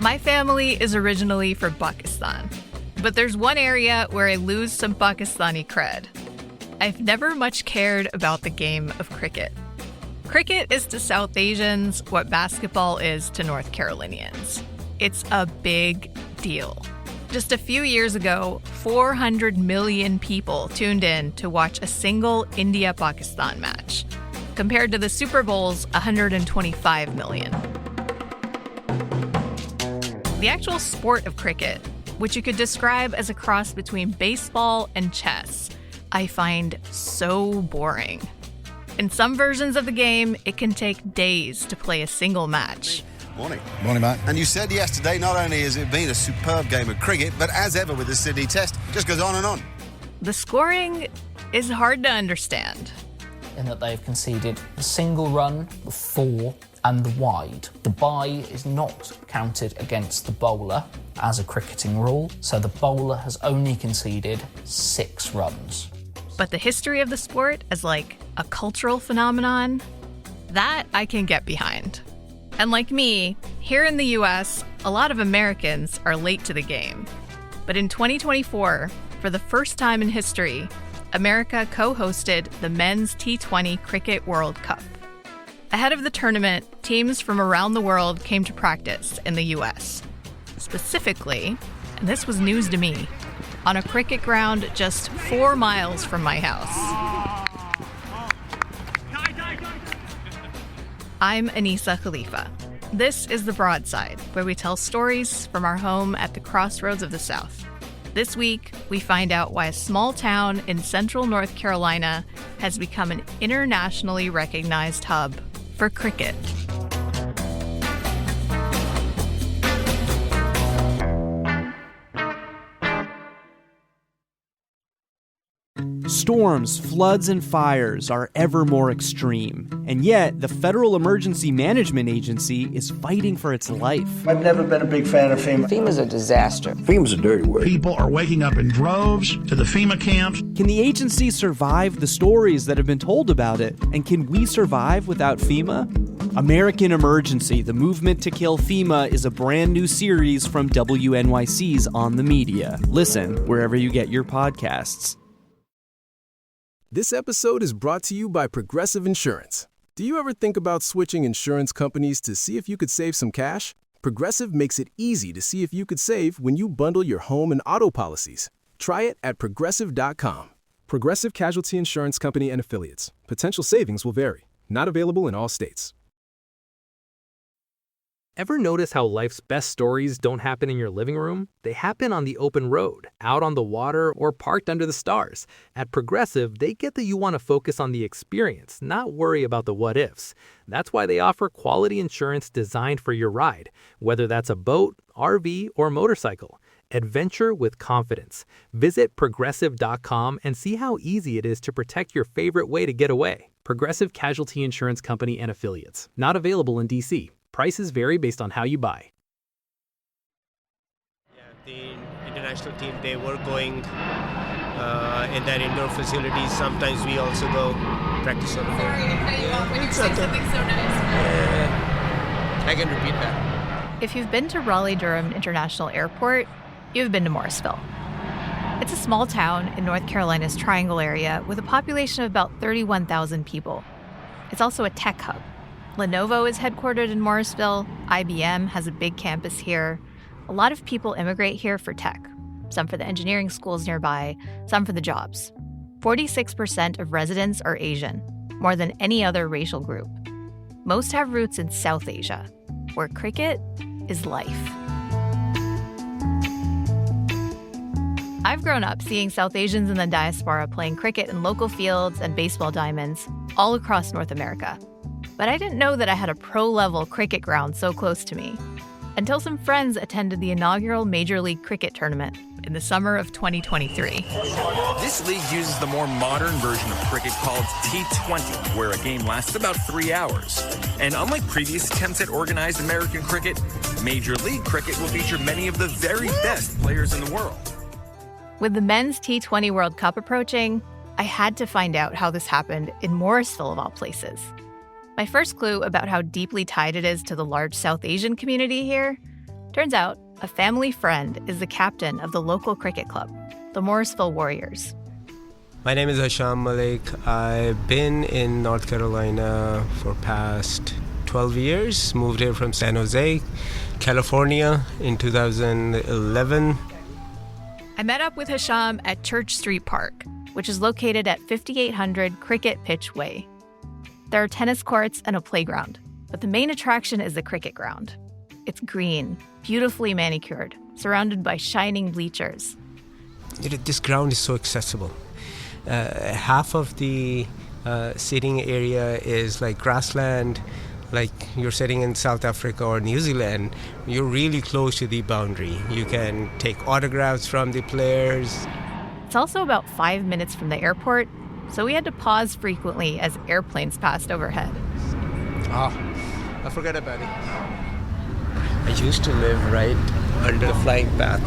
My family is originally from Pakistan, but there's one area where I lose some Pakistani cred. I've never much cared about the game of cricket. Cricket is to South Asians what basketball is to North Carolinians. It's a big deal. Just a few years ago, 400 million people tuned in to watch a single India-Pakistan match, compared to the Super Bowl's 125 million. The actual sport of cricket, which you could describe as a cross between baseball and chess, I find so boring. In some versions of the game, it can take days to play a single match. Morning. Morning, mate. And you said yesterday not only has it been a superb game of cricket, but as ever with the Sydney Test, just goes on and on. The scoring is hard to understand. In that they've conceded a single run with 4 and the wide. The bye is not counted against the bowler as a cricketing rule, so the bowler has only conceded 6 runs. But the history of the sport as like a cultural phenomenon, that I can get behind. And like me, here in the US, a lot of Americans are late to the game. But in 2024, for the first time in history, America co-hosted the Men's T20 Cricket World Cup. Ahead of the tournament, teams from around the world came to practice in the US. Specifically, and this was news to me, on a cricket ground just 4 miles from my house. I'm Anisa Khalifa. This is The Broadside, where we tell stories from our home at the crossroads of the South. This week, we find out why a small town in central North Carolina has become an internationally recognized hub for cricket. Storms, floods, and fires are ever more extreme, and yet the Federal Emergency Management Agency is fighting for its life. I've never been a big fan of FEMA. FEMA's a disaster. FEMA's a dirty word. People are waking up in droves to the FEMA camps. Can the agency survive the stories that have been told about it? And can we survive without FEMA? American Emergency, the movement to kill FEMA, is a brand new series from WNYC's On the Media. Listen wherever you get your podcasts. This episode is brought to you by Progressive Insurance. Do you ever think about switching insurance companies to see if you could save some cash? Progressive makes it easy to see if you could save when you bundle your home and auto policies. Try it at Progressive.com. Progressive Casualty Insurance Company and Affiliates. Potential savings will vary. Not available in all states. Ever notice how life's best stories don't happen in your living room? They happen on the open road, out on the water, or parked under the stars. At Progressive, they get that you want to focus on the experience, not worry about the what-ifs. That's why they offer quality insurance designed for your ride, whether that's a boat, RV, or motorcycle. Adventure with confidence. Visit Progressive.com and see how easy it is to protect your favorite way to get away. Progressive Casualty Insurance Company and Affiliates. Not available in D.C. Prices vary based on how you buy. Yeah, the international team, they were going in their indoor facilities. Sometimes we also go practice on the field. Sorry to cut you off when you say something so nice. I can repeat that. If you've been to Raleigh-Durham International Airport, you've been to Morrisville. It's a small town in North Carolina's Triangle area with a population of about 31,000 people. It's also a tech hub. Lenovo is headquartered in Morrisville. IBM has a big campus here. A lot of people immigrate here for tech, some for the engineering schools nearby, some for the jobs. 46% of residents are Asian, more than any other racial group. Most have roots in South Asia, where cricket is life. I've grown up seeing South Asians in the diaspora playing cricket in local fields and baseball diamonds all across North America. But I didn't know that I had a pro-level cricket ground so close to me until some friends attended the inaugural Major League Cricket tournament in the summer of 2023. This league uses the more modern version of cricket called T20, where a game lasts about 3 hours. And unlike previous attempts at organized American cricket, Major League Cricket will feature many of the very best players in the world. With the Men's T20 World Cup approaching, I had to find out how this happened in Morrisville, of all places. My first clue about how deeply tied it is to the large South Asian community here Turns out, a family friend is the captain of the local cricket club, the Morrisville Warriors. My name is Hasham Malik. I've been in North Carolina for past 12 years. Moved here from San Jose, California in 2011. I met up with Hasham at Church Street Park, which is located at 5800 Cricket Pitch Way. There are tennis courts and a playground, but the main attraction is the cricket ground. It's green, beautifully manicured, surrounded by shining bleachers. This ground is so accessible. Half of the sitting area is like grassland, like you're sitting in South Africa or New Zealand. You're really close to the boundary. You can take autographs from the players. It's also about 5 minutes from the airport, so we had to pause frequently as airplanes passed overhead. I forgot about it. I used to live right under the flying path.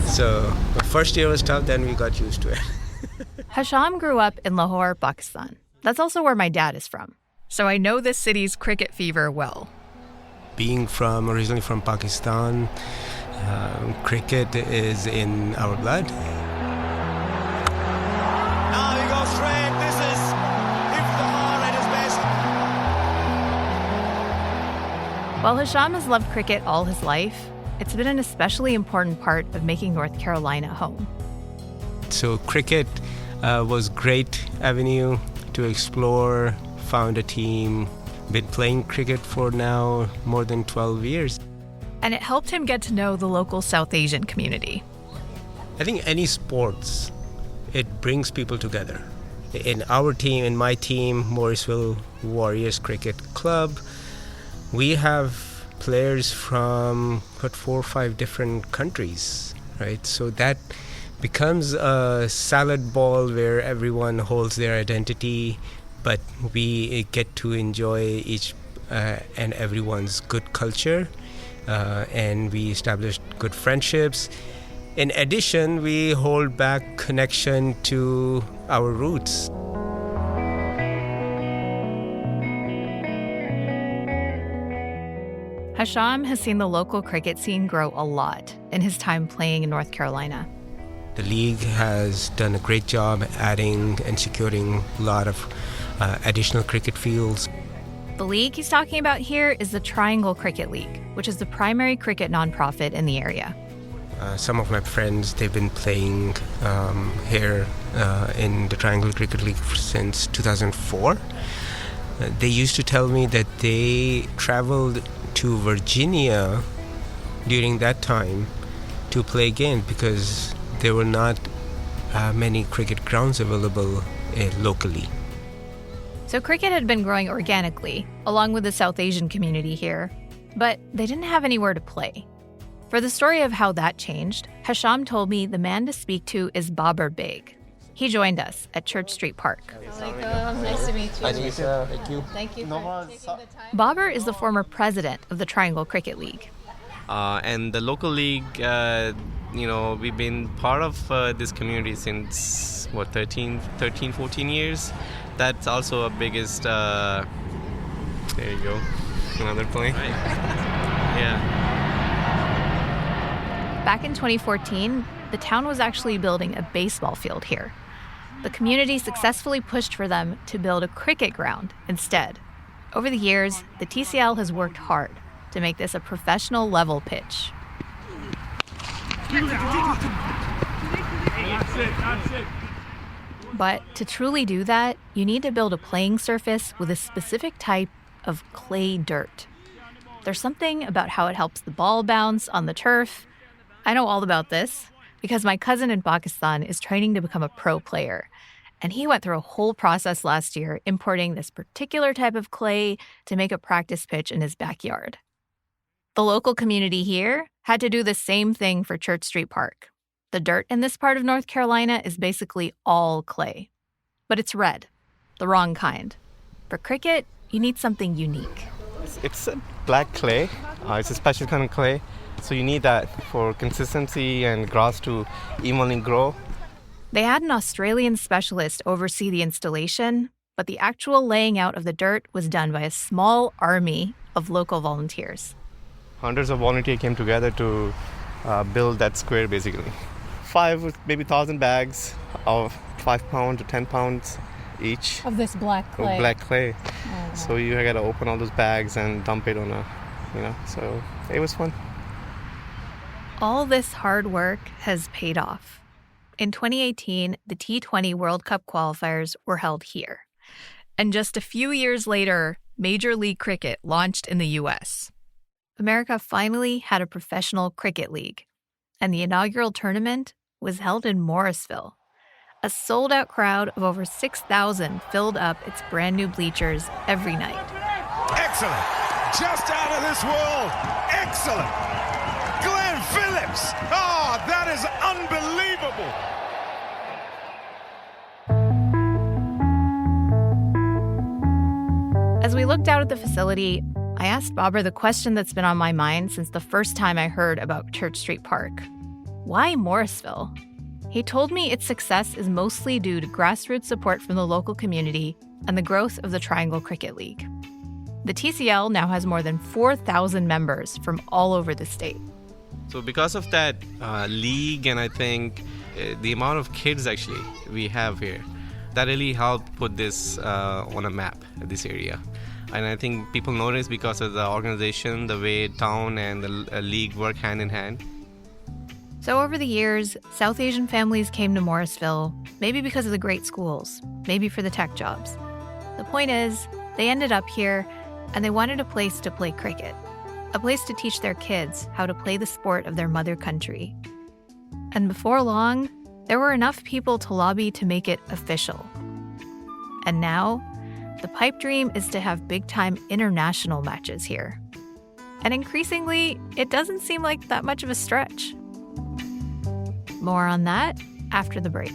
So the first year was tough, then we got used to it. Hasham grew up in Lahore, Pakistan. That's also where my dad is from. So I know this city's cricket fever well. Being originally from Pakistan, cricket is in our blood. Now he goes straight. This is Iftikhar at his best. While Hasham has loved cricket all his life, it's been an especially important part of making North Carolina home. So cricket was great avenue to explore, found a team, been playing cricket for now more than 12 years. And it helped him get to know the local South Asian community. I think any sports, it brings people together. In our team, in my team, Morrisville Warriors Cricket Club, we have players from 4 or 5 different countries, right? So that becomes a salad ball where everyone holds their identity, but we get to enjoy each and everyone's good culture, and we establish good friendships. In addition, we hold back connection to our roots. Hasham has seen the local cricket scene grow a lot in his time playing in North Carolina. The league has done a great job adding and securing a lot of additional cricket fields. The league he's talking about here is the Triangle Cricket League, which is the primary cricket nonprofit in the area. Some of my friends, they've been playing here in the Triangle Cricket League since 2004. They used to tell me that they traveled to Virginia during that time to play games because there were not many cricket grounds available locally. So cricket had been growing organically, along with the South Asian community here, but they didn't have anywhere to play. For the story of how that changed, Hasham told me the man to speak to is Babar Baig. He joined us at Church Street Park. Nice to meet you. Thank you. Thank you for taking the time. Babar is the former president of the Triangle Cricket League. And the local league, we've been part of this community since, 13, 14 years. That's also a biggest, there you go, another point. Right. Yeah. Back in 2014, the town was actually building a baseball field here. The community successfully pushed for them to build a cricket ground instead. Over the years, the TCL has worked hard to make this a professional level pitch. But to truly do that, you need to build a playing surface with a specific type of clay dirt. There's something about how it helps the ball bounce on the turf. I know all about this because my cousin in Pakistan is training to become a pro player. And he went through a whole process last year importing this particular type of clay to make a practice pitch in his backyard. The local community here had to do the same thing for Church Street Park. The dirt in this part of North Carolina is basically all clay. But it's red, the wrong kind. For cricket, you need something unique. It's a black clay. It's a special kind of clay. So you need that for consistency and grass to evenly grow. They had an Australian specialist oversee the installation, but the actual laying out of the dirt was done by a small army of local volunteers. Hundreds of volunteers came together to build that square, basically. 5,000 bags of 5 pounds to 10 pounds each. Of this black clay. Black clay. Oh, wow. So you got to open all those bags and dump it on so it was fun. All this hard work has paid off. In 2018, the T20 World Cup qualifiers were held here. And just a few years later, Major League Cricket launched in the U.S. America finally had a professional cricket league, and the inaugural tournament was held in Morrisville. A sold-out crowd of over 6,000 filled up its brand-new bleachers every night. Excellent. Just out of this world. Excellent. Glenn Phillips. Oh, that is unbelievable. As we looked out at the facility, I asked Babar the question that's been on my mind since the first time I heard about Church Street Park. Why Morrisville? He told me its success is mostly due to grassroots support from the local community and the growth of the Triangle Cricket League. The TCL now has more than 4,000 members from all over the state. So because of that league, and I think the amount of kids actually we have here, that really helped put this on a map, this area. And I think people notice because of the organization, the way town and the league work hand in hand. So over the years, South Asian families came to Morrisville, maybe because of the great schools, maybe for the tech jobs. The point is, they ended up here, and they wanted a place to play cricket, a place to teach their kids how to play the sport of their mother country. And before long, there were enough people to lobby to make it official. And now, the pipe dream is to have big-time international matches here. And increasingly, it doesn't seem like that much of a stretch. More on that after the break.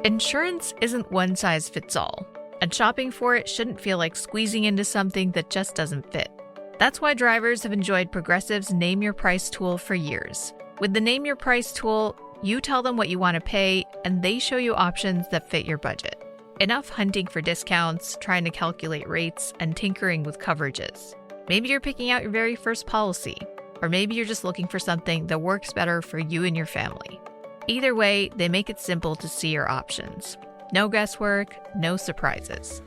Insurance isn't one size fits all, and shopping for it shouldn't feel like squeezing into something that just doesn't fit. That's why drivers have enjoyed Progressive's Name Your Price tool for years. With the Name Your Price tool, you tell them what you want to pay, and they show you options that fit your budget. Enough hunting for discounts, trying to calculate rates, and tinkering with coverages. Maybe you're picking out your very first policy, or maybe you're just looking for something that works better for you and your family. Either way, they make it simple to see your options. No guesswork, no surprises.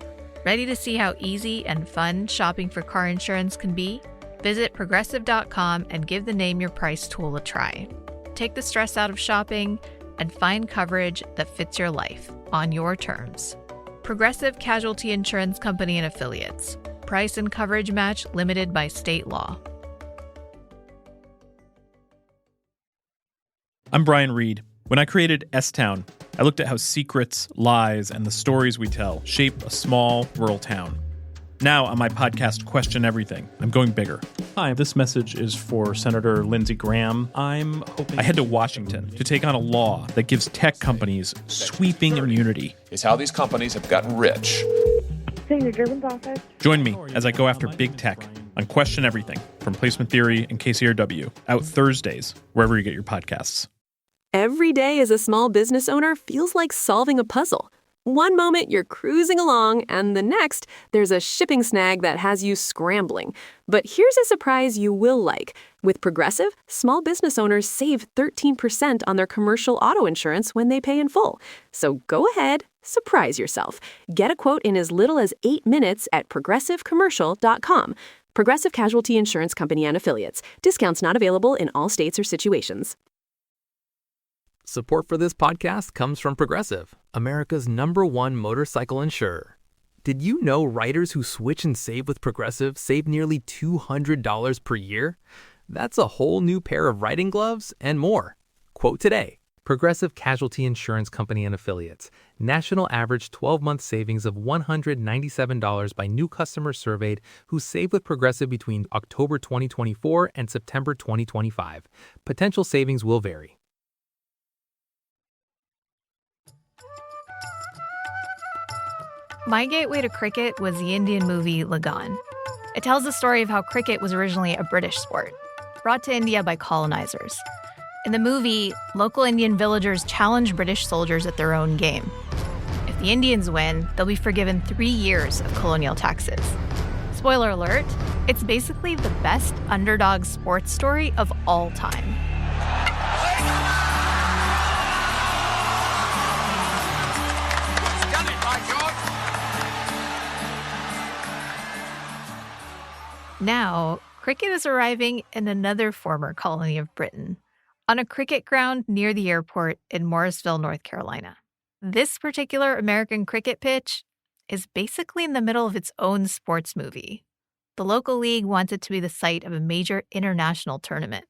Ready to see how easy and fun shopping for car insurance can be? Visit Progressive.com and give the Name Your Price tool a try. Take the stress out of shopping and find coverage that fits your life on your terms. Progressive Casualty Insurance Company and Affiliates. Price and coverage match limited by state law. I'm Brian Reed. When I created S-Town, I looked at how secrets, lies, and the stories we tell shape a small, rural town. Now, on my podcast, Question Everything, I'm going bigger. Hi, this message is for Senator Lindsey Graham. I head to Washington to take on a law that gives tech companies sweeping immunity. Is how these companies have gotten rich. Senator Durbin's office. Join me as I go after big tech on Question Everything from Placement Theory and KCRW, out Thursdays, wherever you get your podcasts. Every day as a small business owner feels like solving a puzzle. One moment you're cruising along, and the next, there's a shipping snag that has you scrambling. But here's a surprise you will like. With Progressive, small business owners save 13% on their commercial auto insurance when they pay in full. So go ahead, surprise yourself. Get a quote in as little as 8 minutes at progressivecommercial.com. Progressive Casualty Insurance Company and Affiliates. Discounts not available in all states or situations. Support for this podcast comes from Progressive, America's #1 motorcycle insurer. Did you know riders who switch and save with Progressive save nearly $200 per year? That's a whole new pair of riding gloves and more. Quote today. Progressive Casualty Insurance Company and Affiliates. National average 12-month savings of $197 by new customers surveyed who save with Progressive between October 2024 and September 2025. Potential savings will vary. My gateway to cricket was the Indian movie Lagan. It tells the story of how cricket was originally a British sport, brought to India by colonizers. In the movie, local Indian villagers challenge British soldiers at their own game. If the Indians win, they'll be forgiven 3 years of colonial taxes. Spoiler alert, it's basically the best underdog sports story of all time. Now, cricket is arriving in another former colony of Britain, on a cricket ground near the airport in Morrisville, North Carolina. This particular American cricket pitch is basically in the middle of its own sports movie. The local league wants it to be the site of a major international tournament.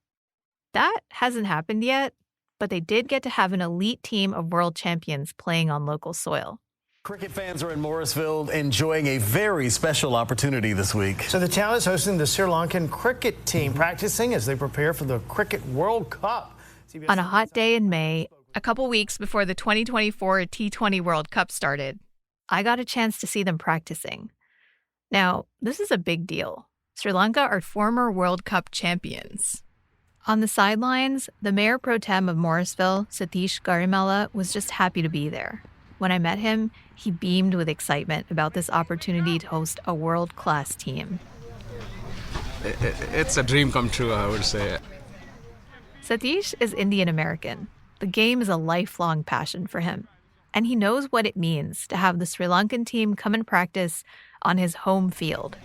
That hasn't happened yet, but they did get to have an elite team of world champions playing on local soil. Cricket fans are in Morrisville enjoying a very special opportunity this week. So the town is hosting the Sri Lankan cricket team practicing as they prepare for the Cricket World Cup. On a hot day in May, a couple weeks before the 2024 T20 World Cup started, I got a chance to see them practicing. Now, this is a big deal. Sri Lanka are former World Cup champions. On the sidelines, the mayor pro tem of Morrisville, Satish Garimella, was just happy to be there. When I met him, he beamed with excitement about this opportunity to host a world-class team. It's a dream come true, I would say. Satish is Indian American. The game is a lifelong passion for him, and he knows what it means to have the Sri Lankan team come and practice on his home field.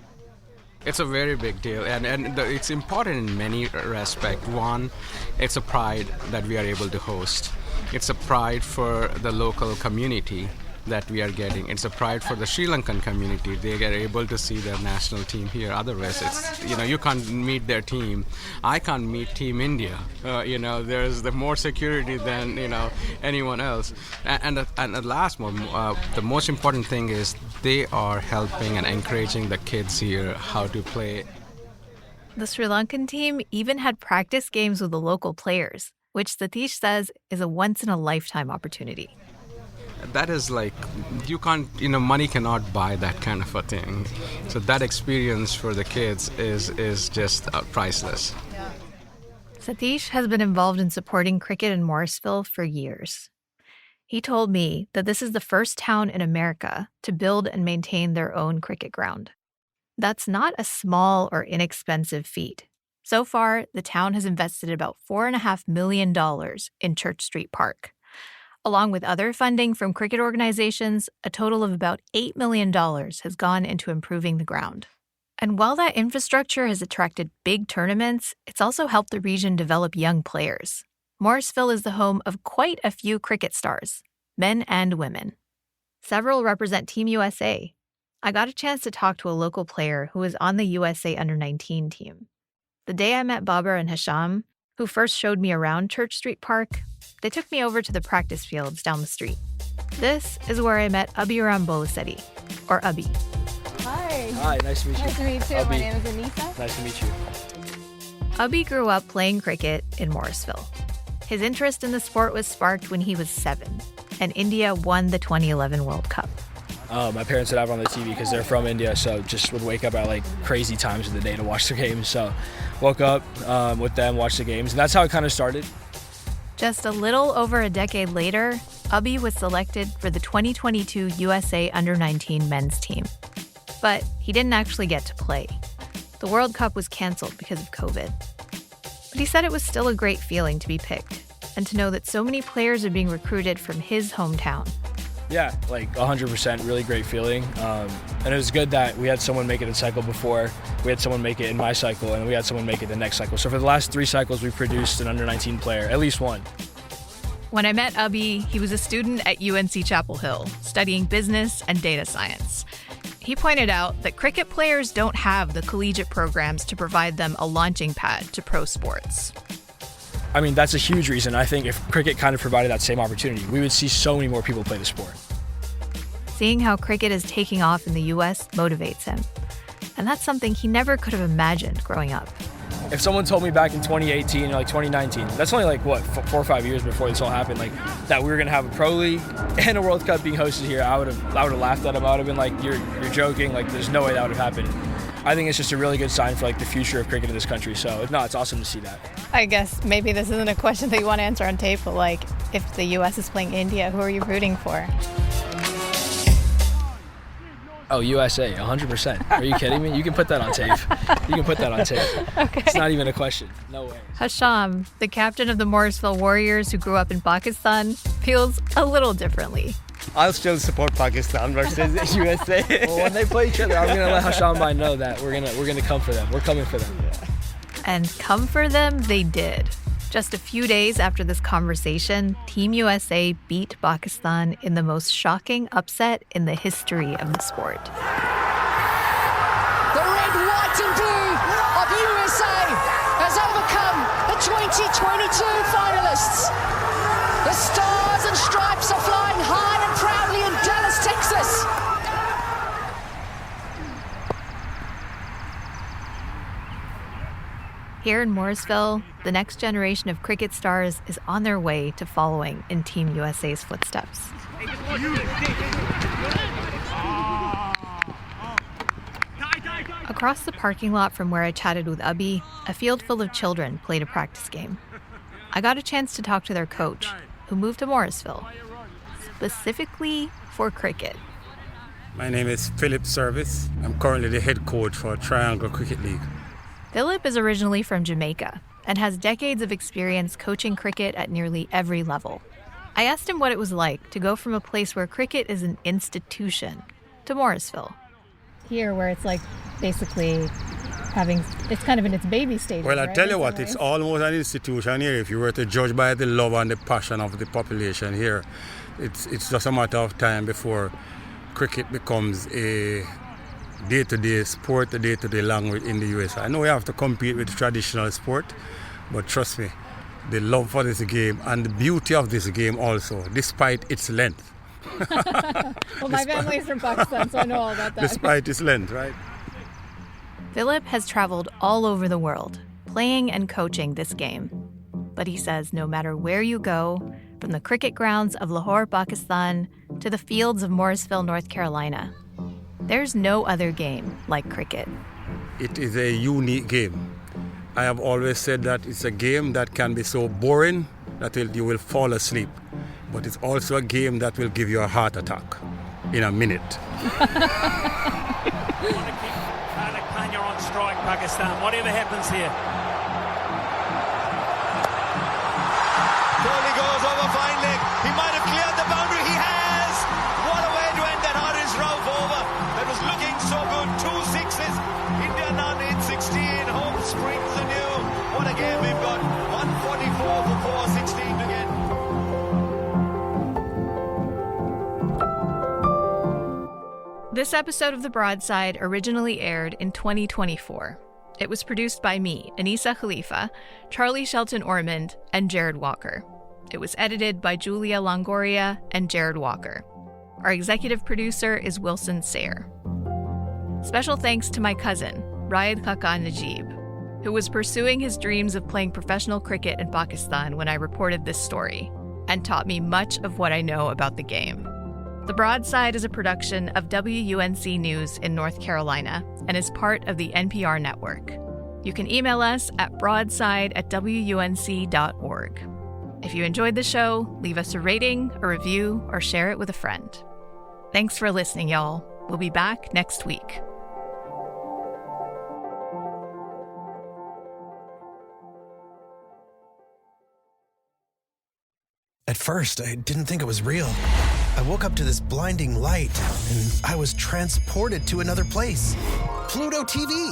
It's a very big deal, and it's important in many respects. One, it's a pride that we are able to host. It's a pride for the local community that we are getting. It's a pride for the Sri Lankan community. They are able to see their national team here. Otherwise, it's, you can't meet their team. I can't meet Team India. There's the more security than, anyone else. And the last one, the most important thing is they are helping and encouraging the kids here how to play. The Sri Lankan team even had practice games with the local players, which Satish says is a once-in-a-lifetime opportunity. That is like, you can't, money cannot buy that kind of a thing. So that experience for the kids is just priceless. Satish has been involved in supporting cricket in Morrisville for years. He told me that this is the first town in America to build and maintain their own cricket ground. That's not a small or inexpensive feat. So far, the town has invested about $4.5 million in Church Street Park. Along with other funding from cricket organizations, a total of about $8 million has gone into improving the ground. And while that infrastructure has attracted big tournaments, it's also helped the region develop young players. Morrisville is the home of quite a few cricket stars, men and women. Several represent Team USA. I got a chance to talk to a local player who was on the USA Under-19 team. The day I met Babar and Hasham, who first showed me around Church Street Park, they took me over to the practice fields down the street. This is where I met Abhiram Bolisetty, or Abhi. Hi. Hi, nice to meet you. Nice to meet you too. Abhi. My name is Anissa. Nice to meet you. Abhi grew up playing cricket in Morrisville. His interest in the sport was sparked when he was 7, and India won the 2011 World Cup. My parents would have it on the TV because they're from India, so just would wake up at crazy times of the day to watch the games. So woke up with them, watched the games, and that's how it kind of started. Just a little over a decade later, Abhi was selected for the 2022 USA Under-19 men's team. But he didn't actually get to play. The World Cup was canceled because of COVID. But he said it was still a great feeling to be picked, and to know that so many players are being recruited from his hometown. Yeah, 100%, really great feeling. And it was good that we had someone make it in cycle before, we had someone make it in my cycle, and we had someone make it the next cycle. So for the last 3 cycles, we've produced an under-19 player, at least one. When I met Abhi, he was a student at UNC Chapel Hill, studying business and data science. He pointed out that cricket players don't have the collegiate programs to provide them a launching pad to pro sports. I mean, that's a huge reason. I think if cricket kind of provided that same opportunity, we would see so many more people play the sport. Seeing how cricket is taking off in the U.S. motivates him. And that's something he never could have imagined growing up. If someone told me back in 2018 or 2019, that's only 4 or 5 years before this all happened, that we were going to have a pro league and a World Cup being hosted here, I would have laughed at him. I would have been like, you're joking. There's no way that would have happened. I think it's just a really good sign for like the future of cricket in this country. So no, it's awesome to see that. I guess maybe this isn't a question that you want to answer on tape, but like if the U.S. is playing India, who are you rooting for? Oh, USA, 100%. Are you kidding me? You can put that on tape. You can put that on tape. Okay. It's not even a question. No way. Hasham, the captain of the Morrisville Warriors who grew up in Pakistan, feels a little differently. I'll still support Pakistan versus USA. Well, when they play each other, I'm gonna let Hasham know that we're gonna come for them. We're coming for them. Yeah. And come for them they did. Just a few days after this conversation, Team USA beat Pakistan in the most shocking upset in the history of the sport. The red, white and blue of USA has overcome the 2022 finalists. The stars and stripes are flying high and proudly in Dallas, Texas. Here in Morrisville, the next generation of cricket stars is on their way to following in Team USA's footsteps. Across the parking lot from where I chatted with Abhi, a field full of children played a practice game. I got a chance to talk to their coach, who moved to Morrisville, specifically for cricket. My name is Philip Service. I'm currently the head coach for Triangle Cricket League. Philip is originally from Jamaica and has decades of experience coaching cricket at nearly every level. I asked him what it was like to go from a place where cricket is an institution to Morrisville. Here, where it's like basically it's kind of in its baby stages. Well, I right? tell you what, it's almost an institution here. If you were to judge by the love and the passion of the population here, it's just a matter of time before cricket becomes a day-to-day sport, a day-to-day language in the US. I know we have to compete with traditional sport, but trust me, the love for this game and the beauty of this game also, despite its length. Well, my family's from Pakistan, so I know all about that. Despite its length, right? Philip has traveled all over the world, playing and coaching this game. But he says no matter where you go, from the cricket grounds of Lahore, Pakistan, to the fields of Morrisville, North Carolina, there's no other game like cricket. It is a unique game. I have always said that it's a game that can be so boring that you will fall asleep. But it's also a game that will give you a heart attack in a minute. You're on strike, Pakistan. Whatever happens here. Kohli goes over fine leg. He might have cleared the boundary. He has. What a way to end that Haris Rauf over. That was looking so good. 2 sixes. India now needs 16. Home springs anew. What a game we've got. 144 for 416 to get. This episode of The Broadside originally aired in 2024. It was produced by me, Anissa Khalifa, Charlie Shelton Ormond, and Jared Walker. It was edited by Julia Longoria and Jared Walker. Our executive producer is Wilson Sayre. Special thanks to my cousin, Raed Khakan Najib, who was pursuing his dreams of playing professional cricket in Pakistan when I reported this story, and taught me much of what I know about the game. The Broadside is a production of WUNC News in North Carolina and is part of the NPR network. You can email us at broadside@wunc.org. If you enjoyed the show, leave us a rating, a review, or share it with a friend. Thanks for listening, y'all. We'll be back next week. At first, I didn't think it was real. I woke up to this blinding light, and I was transported to another place. Pluto TV.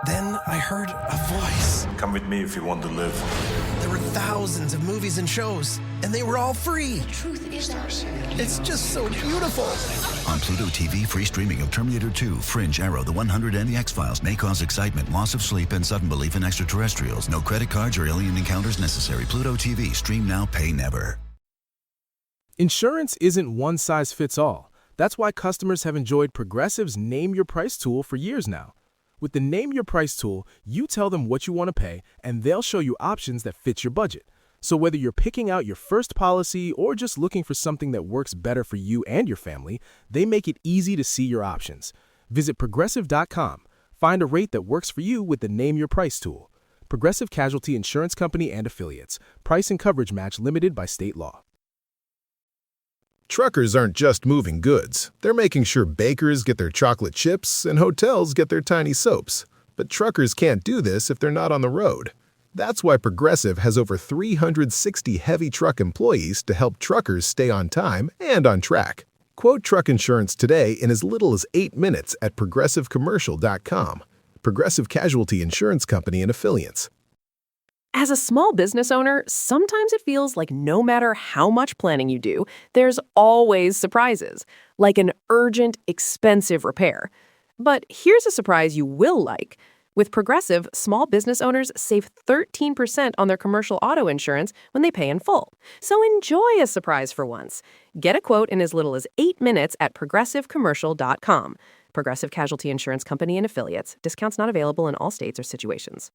Then I heard a voice. Come with me if you want to live. There were thousands of movies and shows, and they were all free. The truth is ours. It's just so beautiful. On Pluto TV, free streaming of Terminator 2, Fringe, Arrow, The 100, and The X-Files may cause excitement, loss of sleep, and sudden belief in extraterrestrials. No credit cards or alien encounters necessary. Pluto TV. Stream now, pay never. Insurance isn't one size fits all. That's why customers have enjoyed Progressive's Name Your Price tool for years now. With the Name Your Price tool, you tell them what you want to pay, and they'll show you options that fit your budget. So whether you're picking out your first policy or just looking for something that works better for you and your family, they make it easy to see your options. Visit Progressive.com. Find a rate that works for you with the Name Your Price tool. Progressive Casualty Insurance Company and Affiliates. Price and coverage match limited by state law. Truckers aren't just moving goods. They're making sure bakers get their chocolate chips and hotels get their tiny soaps. But truckers can't do this if they're not on the road. That's why Progressive has over 360 heavy truck employees to help truckers stay on time and on track. Quote truck insurance today in as little as 8 minutes at progressivecommercial.com. Progressive Casualty Insurance Company and Affiliates. As a small business owner, sometimes it feels like no matter how much planning you do, there's always surprises, like an urgent, expensive repair. But here's a surprise you will like. With Progressive, small business owners save 13% on their commercial auto insurance when they pay in full. So enjoy a surprise for once. Get a quote in as little as 8 minutes at progressivecommercial.com. Progressive Casualty Insurance Company and Affiliates. Discounts not available in all states or situations.